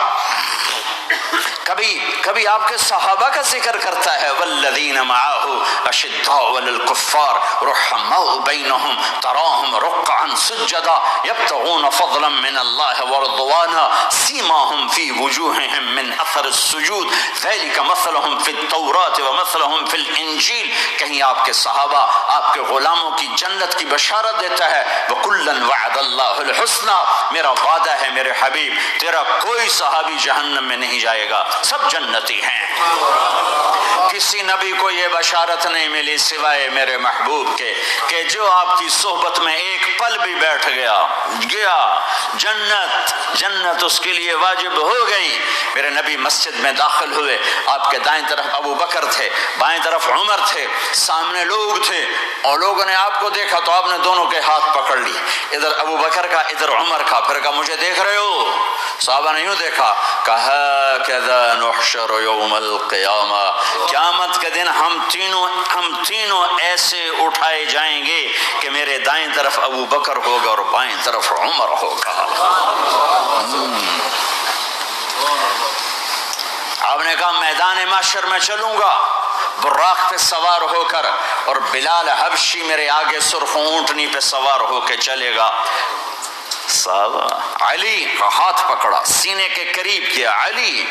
کبھی آپ کے صحابہ کا ذکر کرتا ہے والذین معه اشداء علی الکفار رحماء بینہم تراہم رکعا سجدا یبتغون فضلا من اللہ ورضوانا سیماہم فی وجوہہم من اثر السجود ذلک مثلہم فی التوراۃ ومثلہم فی الانجیل، کہیں آپ کے صحابہ آپ کے غلاموں کی جنت کی بشارت دیتا ہے وکلا وعد اللہ الحسنى، میرا وعدہ ہے میرے حبیب تیرا کوئی صحابی جہنم میں نہیں جائے گا، سب جنتی ہیں۔ کسی نبی کو یہ بشارت نہیں ملی سوائے میرے محبوب کے کہ جو آپ کی صحبت میں ایک پل بھی بیٹھ گیا جنت اس کے لیے واجب ہو گئی۔ میرے نبی مسجد میں داخل ہوئے، آپ کے دائیں طرف ابو بکر تھے، بائیں طرف عمر تھے، سامنے لوگ تھے، اور لوگوں نے آپ کو دیکھا تو آپ نے دونوں کے ہاتھ پکڑ لی، ادھر ابو بکر کا ادھر عمر کا، پھر کہا مجھے دیکھ رہے ہو؟ صحابہ نے یوں دیکھا، کہا کذا نحشر یوم القیامہ، قیامت کے دن ہم تینوں ایسے اٹھائے جائیں گے کہ میرے دائیں طرف ابو بکر ہوگا اور بائیں طرف عمر ہوگا۔ آپ نے کہا میدان محشر میں چلوں گا براق پہ سوار ہو کر، اور بلال حبشی میرے آگے سرخ اونٹنی پہ سوار ہو کے چلے گا۔ صحابہ علی کا ہاتھ پکڑا، سینے کے قریب کیا، علی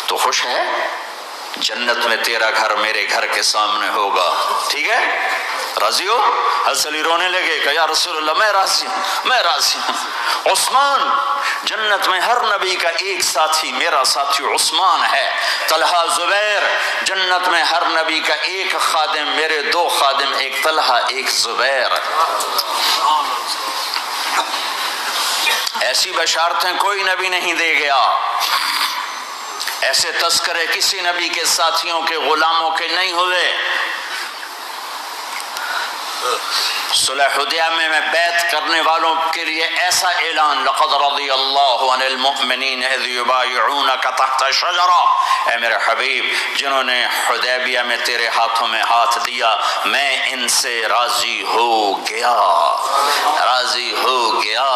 تو خوش ہے؟ جنت میں تیرا گھر میرے گھر کے سامنے ہوگا، ٹھیک ہے؟ راضی ہو؟ حضرت علی رونے لگے کہ یا رسول اللہ میں راضی ہوں، میں راضی ہوں۔ عثمان، جنت میں ہر نبی کا ایک ساتھی میرا ساتھی عثمان ہے۔ طلحہ، زبیر، جنت میں ہر نبی کا ایک خادم میرے دو خادم، ایک طلحہ ایک زبیر۔ ایسی بشارتیں کوئی نبی نہیں دے گیا، ایسے تذکرے کسی نبی کے ساتھیوں کے غلاموں کے نہیں ہوئے۔ صلح حدیبیہ میں بیعت کرنے والوں کے لیے ایسا اعلان، لقد رضی اللہ عن المؤمنین اذ یبایعونک تحت شجرہ، اے میرے حبیب جنہوں نے حدیبیہ میں تیرے ہاتھوں میں ہاتھ دیا میں ان سے راضی ہو گیا، راضی ہو گیا۔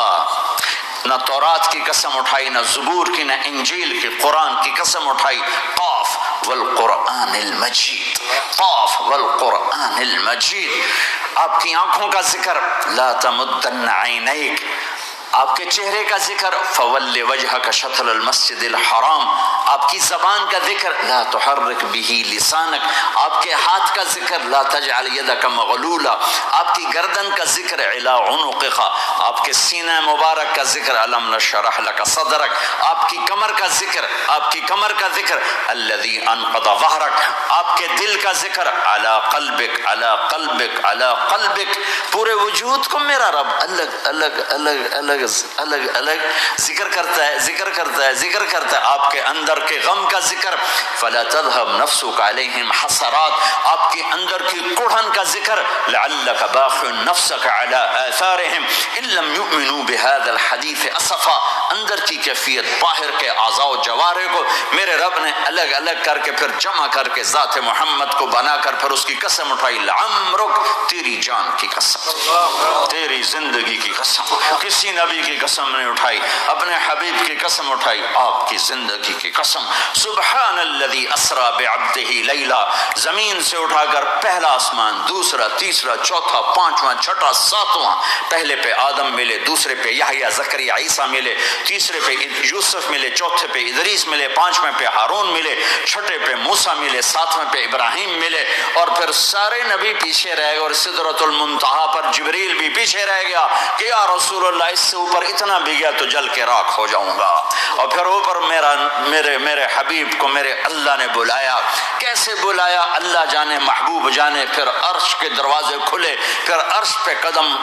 نہ تورات کی قسم اٹھائی، نہ زبور کی، نہ انجیل کی، قرآن کی قسم اٹھائی۔ قاف والقرآن المجید، قاف والقرآن المجید۔ آپ کی آنکھوں کا ذکر، لا تمدن عینیک، آپ کے چہرے کا ذکر، فول وجہک شطر المسجد الحرام، آپ کی زبان کا ذکر، لا تحرک بہ لسانک، آپ کے ہاتھ کا ذکر، لا تجعل یدک مغلولا، آپ کی گردن کا ذکر، علی عنقک، آپ کے سینہ مبارک کا ذکر، الم نشرح لک صدرک، آپ کی کمر کا ذکر، آپ کی کمر کا ذکر، الذی انقض ظہرک، آپ کے دل کا ذکر، علی قلبک، علی قلبک، علی قلبک، پورے وجود کو میرا رب الگ الگ الگ الگ الگ الگ ذکر کرتا ہے، ذکر کرتا ہے، ذکر کرتا ہے۔ آپ کے اندر کے غم کا ذکر، فلا تذهب نفسك عليهم حسرات، آپ کے اندر کی کڑھن کا ذکر، لعلك باخع نفسك على آثارهم ان لم يؤمنوا بهذا الحديث اسفا، اندر کی کیفیت باہر کے اعضاء و جوارح کو میرے رب نے الگ الگ کر کے پھر جمع کر کے ذات محمد کو بنا کر پھر اس کی قسم اٹھائی، لعمرک، تیری جان کی قسم، تیری زندگی کی قسم، کسی نبی کی قسم نہیں اٹھائی، اپنے حبیب کی قسم اٹھائی، آپ کی زندگی کی قسم۔ سبحان الذی اسری بعبدہ لیلا، زمین سے اٹھا کر پہلا آسمان، دوسرا، تیسرا، چوتھا، پانچواں، چھٹا، ساتواں، پہلے پہ آدم ملے، دوسرے پہ یحییٰ، زکریا، عیسیٰ ملے، تیسرے پہ یوسف ملے، چوتھے پہ ادریس ملے، پانچویں پہ ہارون ملے، چھٹے پہ موسیٰ ملے، ساتویں پہ ابراہیم ملے، اور پھر سارے نبی پیچھے رہ گئے، اور سدرۃ المنتہا پر جبریل بھی پیچھے رہ گیا کہ یا رسول اللہ اس سے اوپر اتنا بھی گیا تو جل کے راکھ ہو جاؤں گا۔ اور پھر اوپر میرے حبیب کو میرے اللہ نے بلایا، کیسے بلایا اللہ جانے، محبوب جانے، پھر عرش کے دروازے کھلے، پھر عرش پہ قدم،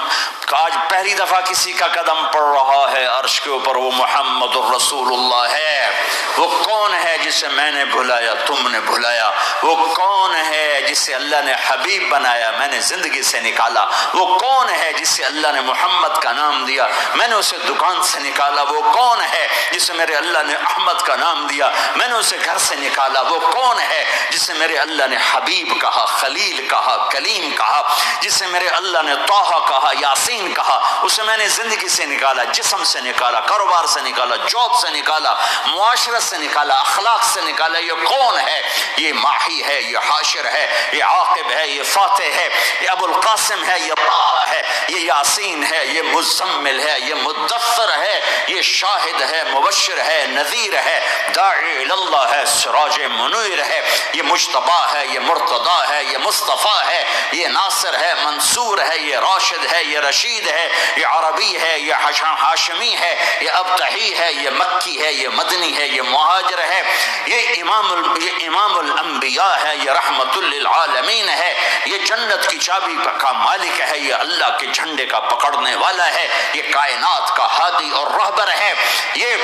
آج پہلی دفعہ کسی کا قدم پڑ رہا ہے عرش کے اوپر، وہ محمد الرسول اللہ ہے۔ وہ کون ہے جسے میں نے بلایا، تم نے بلایا؟ وہ کون ہے جسے اللہ نے حبیب بنایا، میں نے زندگی سے نکالا؟ وہ کون ہے جسے اللہ نے محمد کا نام دیا، میں نے اسے دکان سے نکالا؟ وہ کون ہے جسے میرے اللہ نے احمد کا نام دیا، میں نے اسے گھر سے نکالا؟ وہ کون ہے جسے میرے اللہ نے حبیب کہا، خلیل کہا، کلیم کہا، جسے میرے اللہ نے طہ کہا، یاسین کہا؟ اسے میں نے زندگی سے نکالا، جسم سے نکالا، کاروبار سے نکالا، جاب سے نکالا، معاشرت سے نکالا، اخلاق سے نکالا۔ یہ کون ہے؟ یہ ماہی ہے، یہ حاشر ہے، یہ عاقب ہے، یہ فاتح ہے، یہ ابو القاسم ہے، یہ طه ہے، یہ یاسین ہے، یہ مزمل ہے، یہ مدثر ہے، یہ شاہد ہے، مبشر ہے، نذیر ہے، داعی اللہ ہے، سراج منیر ہے، یہ مجتبی ہے، یہ مرتضی ہے، یہ مصطفیٰ ہے، یہ ناصر ہے، منصور ہے، یہ راشد ہے، یہ رشید ہے، یہ عربی ہے، یہ ہاشمی ہے، یہ ابتحی ہے، یہ مکی ہے، یہ مدنی ہے، یہ مہاجر ہے، یہ امام الانبیاء ہے، یہ رحمت للعالمین ہے، یہ جنت کی چابی کا مالک ہے، یہ اللہ کے جھنڈے کا پکڑنے والا ہے، یہ کائنات کا ہادی اور رہبر ہے، یہ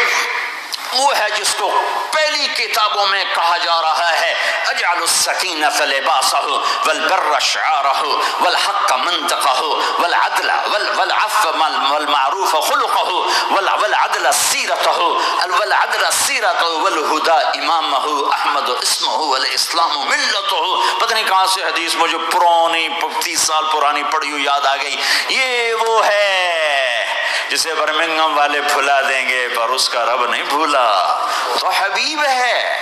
وہ ہے جس کو پہلی کتابوں میں کہا جا رہا ہے اجعل السکینۃ لباسہ والبر شعارہ والحق منطقہ والعدل والعفو والمعروف خلقہ والعدل سیرتہ والعدل سیرتہ والہدا امامہ احمد اسمہ والاسلام ملتہ. پتہ نہیں کہاں سے حدیث مجھے پرانی 30 سال پرانی پڑھی ہوئی یاد آ گئی. یہ وہ ہے جسے برمنگم والے بھلا دیں گے پر اس کا رب نہیں بھولا. تو حبیب ہے،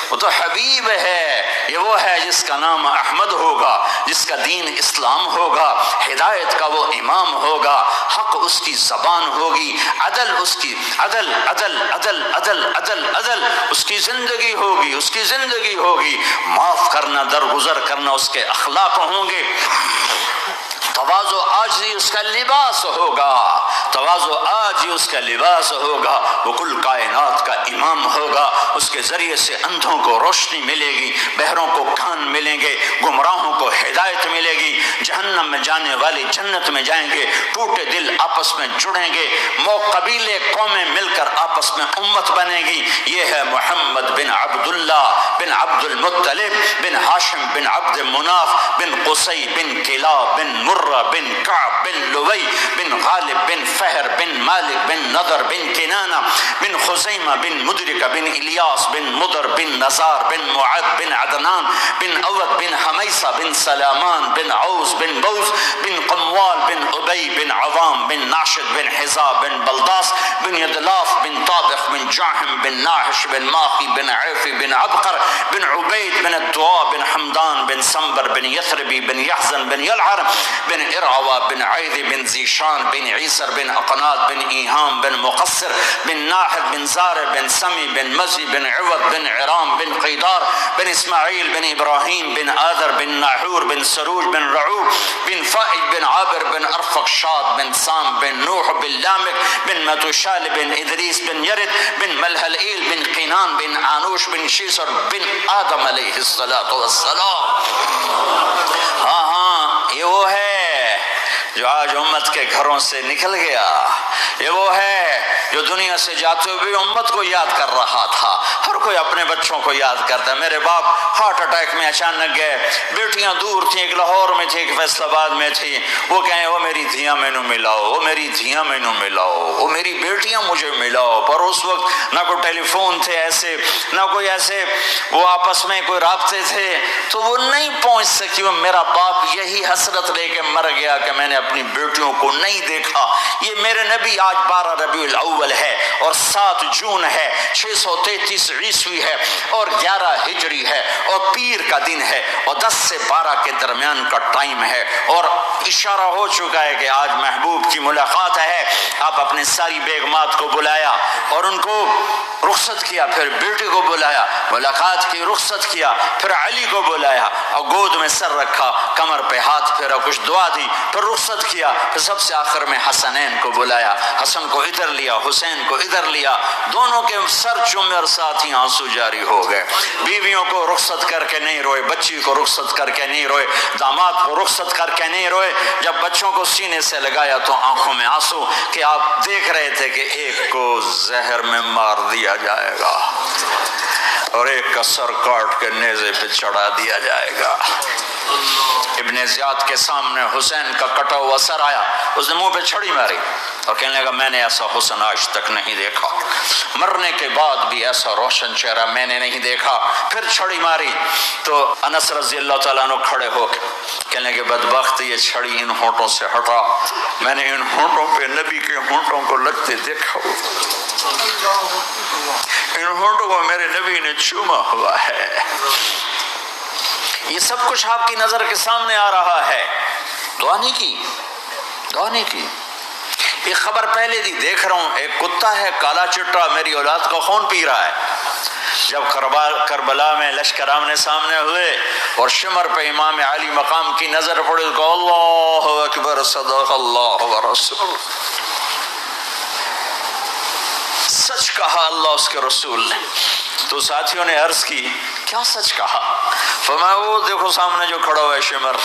وہ تو حبیب ہے. یہ وہ ہے جس کا نام احمد ہوگا، جس کا دین اسلام ہوگا، ہدایت کا وہ امام ہوگا، حق اس کی زبان ہوگی، عدل اس کی عدل عدل عدل عدل عدل عدل اس کی زندگی ہوگی، اس کی زندگی ہوگی. معاف کرنا، درگزر کرنا اس کے اخلاق ہوں گے. تواضع عاجزی اس کا لباس ہوگا، تواضع عاجزی اس کا لباس ہوگا. وہ کل کائنات کا امام ہوگا. اس کے ذریعے سے اندھوں کو روشنی ملے گی، بہروں کو کان ملیں گے، گمراہوں کو ہدایت ملے گی. جہنم میں جانے والے جنت میں جائیں گے. ٹوٹے دل آپس میں جڑیں گے، قبیلے قومیں مل کر آپس میں امت بنے گی. یہ ہے محمد بن عبداللہ بن عبد المطلب بن ہاشم بن عبد مناف بن قصی بن کلاب بن مرہ بن کعب بن لوی بن غالب بن فہر بن مالک بن نضر بن کنانہ بن خزیمہ بن مدرکہ بن الیاس بن مدر بن نزار بن معد بن عدنان بن اود بن حمیسہ بن سلامان بن عوز بن بوز بن قموال بن ابی بن عوام بن ناشد بن حزاب بن بلداس بن یدلاف بن طابخ بن جاحم بن ناحش بن ماخی بن عیفی بن عبقر بن عبید بن الدعاء بن حمدان بن سنبر بن یثربی بن یحزن بن یلعر بن ارعوا بن عید بن زیشان بن عیسر بن اقناد بن ایہام بن مقصر بن ناحد بن زار بن سمی بن مزی بن عوض بن عرام بن قیدار بن اسماعیل بن ابراہیم بن آذر بن ناحور بن سروج بن رعوب بن فائد بن عابر بن ارفق شاد بن سام بن نوح بن لامک بن متوشال بن ادریس بن یرد بن ملحلئیل بن قینان بن آنوش بن شیسر بن آدم علیہ السلام. ہاں یہ وہ ہے جو آج امت کے گھروں سے نکل گیا. یہ وہ ہے جو دنیا سے جاتے ہوئے امت کو یاد کر رہا تھا. ہر کوئی اپنے بچوں کو یاد کرتا ہے. میرے باپ ہارٹ اٹیک میں اچانک گئے. بیٹیاں دور تھیں، ایک لاہور میں تھی، ایک فیصل آباد میں تھی. وہ کہیں وہ میری دھیاں مینو ملاؤ، وہ میری دھیاں مینو ملاؤ، وہ میری بیٹیاں مجھے ملاؤ. پر اس وقت نہ کوئی ٹیلی فون تھے ایسے، نہ کوئی ایسے وہ آپس میں کوئی رابطے تھے، تو وہ نہیں پہنچ سکی. وہ میرا باپ یہی حسرت لے کے مر گیا کہ میں نے اپنی بیٹیوں کو نہیں دیکھا. یہ میرے نبی آج 12 ربیع الاول ہے اور 7 جون ہے، 633 عیسوی ہے اور 11 ہجری ہے اور پیر کا دن ہے اور 10 سے 12 کے درمیان کا ٹائم ہے. اور اشارہ ہو چکا ہے کہ آج محبوب کی ملاقات ہے. آپ اپنے ساری بیگمات کو بلایا اور ان کو رخصت کیا، پھر بیٹی کو بلایا، ملاقات کی، رخصت کیا، پھر علی کو بلایا اور گود میں سر رکھا، کمر پہ ہاتھ پھیرا، کچھ دعا دی، پھر رخصت کیا، پھر سب سے آخر میں حسنین کو بلایا. حسن کو ادھر لیا، حسین کو ادھر لیا، دونوں کے سر چومے اور ساتھ ہی آنسو جاری ہو گئے. بیویوں کو رخصت کر کے نہیں روئے، بچی کو رخصت کر کے نہیں روئے، داماد کو رخصت کر کے نہیں روئے. جب بچوں کو سینے سے لگایا تو آنکھوں میں آنسو کہ آپ دیکھ رہے تھے کہ ایک کو زہر میں مار دیا جائے گا اور ایک کا سر کاٹ کے نیزے پہ چڑھا دیا جائے گا. ابن زیاد کے سامنے حسین کا کٹا ہوا سر آیا، اس نے منہ پہ چھڑی ماری اور کہنے لگا میں نے ایسا حسن آج تک نہیں دیکھا، مرنے کے بعد بھی ایسا روشن چہرہ میں نے نہیں دیکھا. پھر چھڑی ماری تو انس رضی اللہ تعالیٰ عنہ کھڑے ہو کے کہنے لگے بدبخت یہ چھڑی ان ہونٹوں سے ہٹا، میں نے ان ہونٹوں پہ نبی کے ہونٹوں کو لگتے دیکھا، ان ہونٹوں کو میرے نبی نے چوما ہوا ہے. یہ سب کچھ آپ کی نظر کے سامنے آ رہا ہے. دعا نہیں کی، دعا نہیں کی. ایک خبر پہلے دی دیکھ رہا ہوں، ایک کتا ہے کالا چٹا میری اولاد کا خون پی رہا ہے. جب کربلا میں لشکر آمنے سامنے ہوئے اور شمر پہ امام علی مقام کی نظر پڑی تو اللہ اکبر صدق اللہ ورسول، سچ کہا اللہ اس کے رسول نے. تو ساتھیوں نے عرض کی کیا سچ کہا؟ فرمایا وہ دیکھو سامنے جو کھڑا ہوا ہے شمر،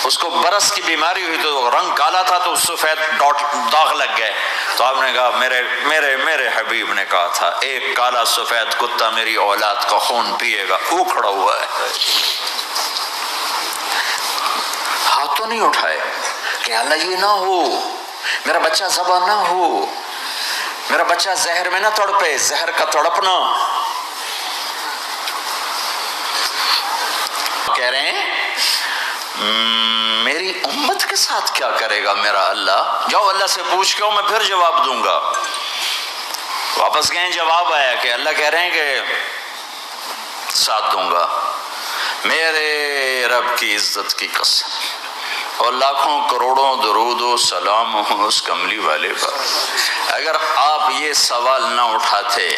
اس کو برس کی بیماری ہوئی تو رنگ کالا تھا تو سفید داغ لگ گئے. تو آپ نے کہا میرے حبیب نے کہا تھا ایک کالا سفید کتا میری اولاد کا خون پیے گا، وہ کھڑا ہوا ہے. ہاتھ تو نہیں اٹھائے کہ اللہ یہ نہ ہو میرا بچہ ذبح نہ ہو، میرا بچہ زہر میں نہ تڑپے، زہر کا تڑپنا۔ کہہ رہے ہیں میری امت کے ساتھ کیا کرے گا میرا اللہ؟ جاؤ اللہ سے پوچھ کے میں پھر جواب دوں گا۔ واپس گئے، جواب آیا کہ اللہ کہہ رہے ہیں کہ ساتھ دوں گا، میرے رب کی عزت کی قسم، اور لاکھوں کروڑوں درود و سلام ہوں اس کملی والے پر۔ اگر آپ یہ سوال نہ اٹھاتے